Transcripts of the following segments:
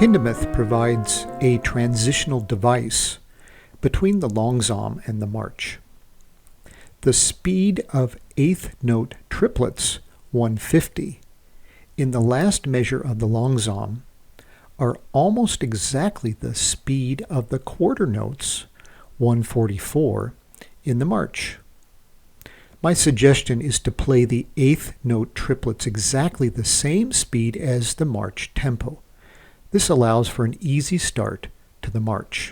Hindemith provides a transitional device between the Langsam and the Marsch. The speed of eighth note triplets, 150, in the last measure of the Langsam are almost exactly the speed of the quarter notes, 144, in the Marsch. My suggestion is to play the eighth note triplets exactly the same speed as the Marsch tempo. This allows for an easy start to the Marsch.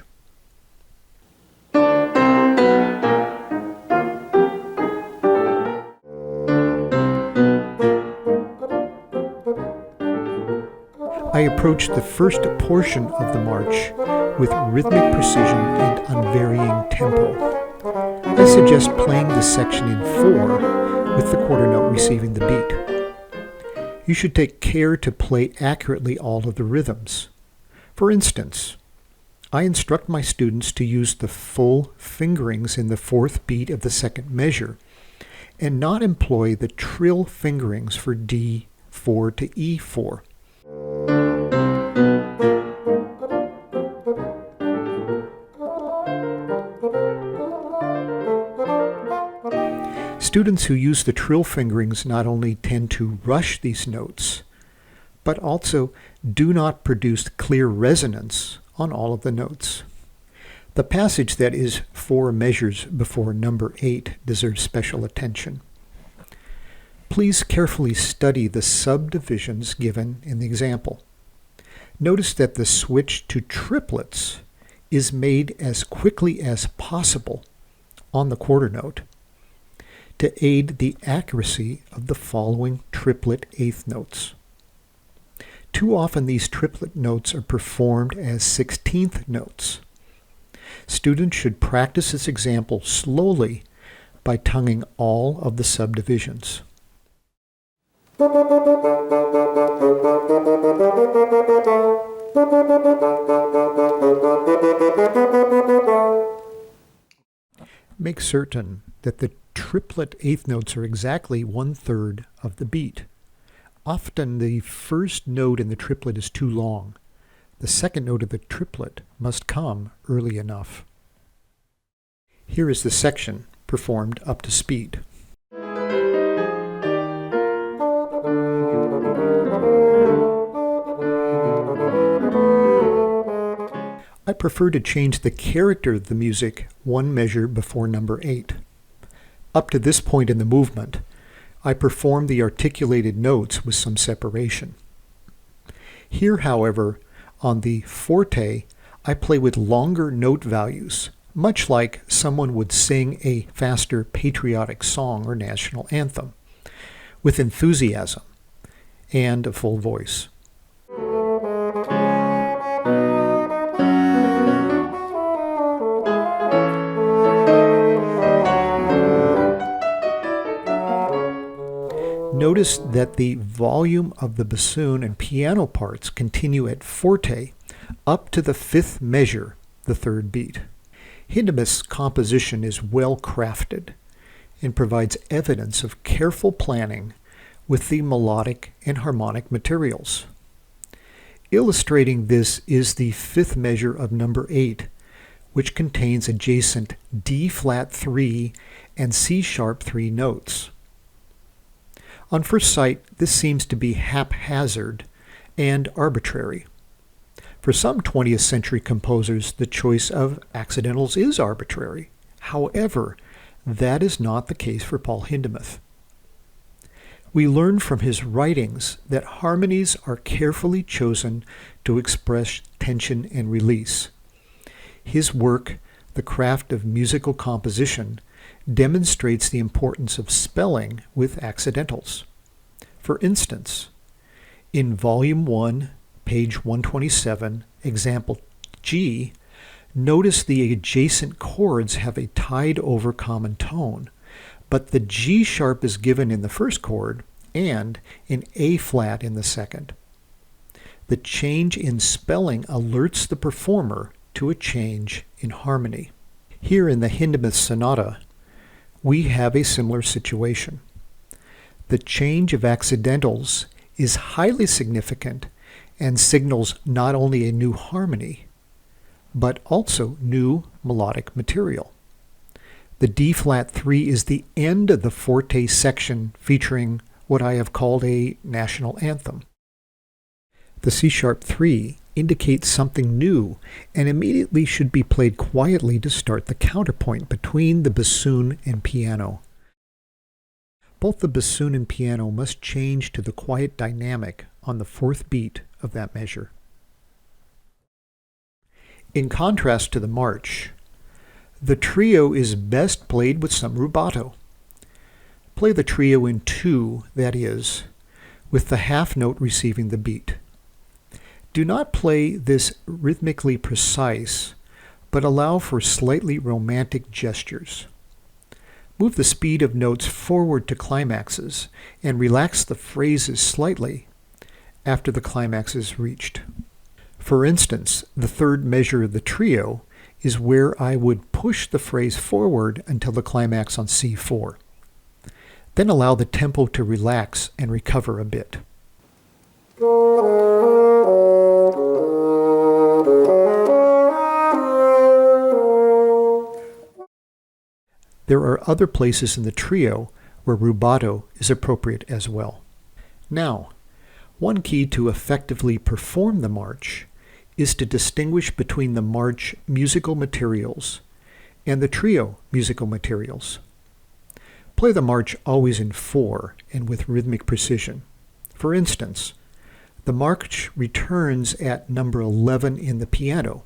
I approach the first portion of the Marsch with rhythmic precision and unvarying tempo. I suggest playing this section in 4 with the quarter note receiving the beat. You should take care to play accurately all of the rhythms. For instance, I instruct my students to use the full fingerings in the 4th beat of the second measure and not employ the trill fingerings for D4 to E4. Students who use the trill fingerings not only tend to rush these notes, but also do not produce clear resonance on all of the notes. The passage that is 4 measures before number 8 deserves special attention. Please carefully study the subdivisions given in the example. Notice that the switch to triplets is made as quickly as possible on the quarter note to aid the accuracy of the following triplet eighth notes. Too often these triplet notes are performed as 16th notes. Students should practice this example slowly by tonguing all of the subdivisions. Make certain that the triplet eighth notes are exactly 1/3 of the beat. Often the first note in the triplet is too long. The second note of the triplet must come early enough. Here is the section performed up to speed. I prefer to change the character of the music 1 measure before number 8. Up to this point in the movement, I perform the articulated notes with some separation. Here, however, on the forte, I play with longer note values, much like someone would sing a faster patriotic song or national anthem, with enthusiasm and a full voice. Notice that the volume of the bassoon and piano parts continue at forte up to the 5th measure, the 3rd beat. Hindemith's composition is well crafted and provides evidence of careful planning with the melodic and harmonic materials. Illustrating this is the 5th measure of number 8, which contains adjacent D-flat 3 and C-sharp 3 notes. On first sight, this seems to be haphazard and arbitrary. For some 20th century composers, the choice of accidentals is arbitrary. However, that is not the case for Paul Hindemith. We learn from his writings that harmonies are carefully chosen to express tension and release. His work, The Craft of Musical Composition, demonstrates the importance of spelling with accidentals. For instance, in Volume 1, page 127, example G, notice the adjacent chords have a tied-over common tone, but the G sharp is given in the first chord and an A flat in the second. The change in spelling alerts the performer to a change in harmony. Here in the Hindemith Sonata, we have a similar situation. The change of accidentals is highly significant and signals not only a new harmony, but also new melodic material. The D-flat 3 is the end of the forte section featuring what I have called a national anthem. The C-sharp 3 indicates something new and immediately should be played quietly to start the counterpoint between the bassoon and piano. Both the bassoon and piano must change to the quiet dynamic on the fourth beat of that measure. In contrast to the march, the trio is best played with some rubato. Play the trio in 2, that is, with the half note receiving the beat. Do not play this rhythmically precise, but allow for slightly romantic gestures. Move the speed of notes forward to climaxes and relax the phrases slightly after the climax is reached. For instance, the third measure of the trio is where I would push the phrase forward until the climax on C4. Then allow the tempo to relax and recover a bit. There are other places in the trio where rubato is appropriate as well. Now, one key to effectively perform the march is to distinguish between the march musical materials and the trio musical materials. Play the march always in 4 and with rhythmic precision. For instance, the march returns at number 11 in the piano.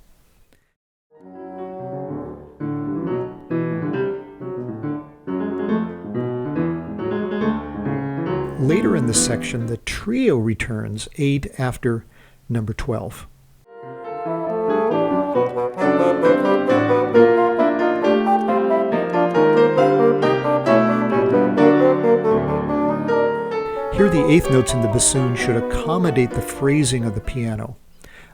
Later in the section, the trio returns 8 after number 12. Here the eighth notes in the bassoon should accommodate the phrasing of the piano.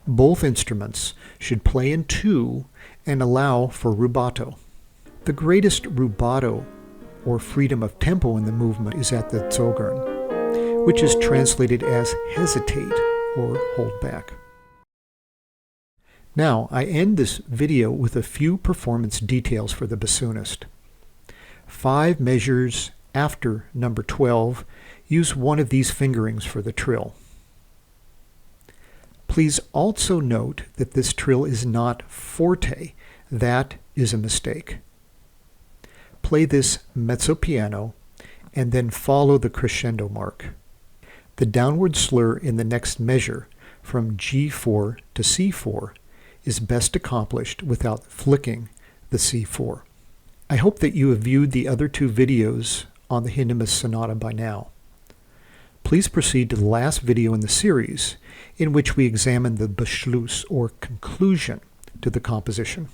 Both instruments should play in 2 and allow for rubato. The greatest rubato, or freedom of tempo in the movement, is at the Zögern, which is translated as hesitate or hold back. Now, I end this video with a few performance details for the bassoonist. 5 measures after number 12, use one of these fingerings for the trill. Please also note that this trill is not forte. That is a mistake. Play this mezzo piano and then follow the crescendo mark. The downward slur in the next measure, from G4 to C4, is best accomplished without flicking the C4. I hope that you have viewed the other 2 videos on the Hindemith Sonata by now. Please proceed to the last video in the series, in which we examine the Beschluss, or conclusion, to the composition.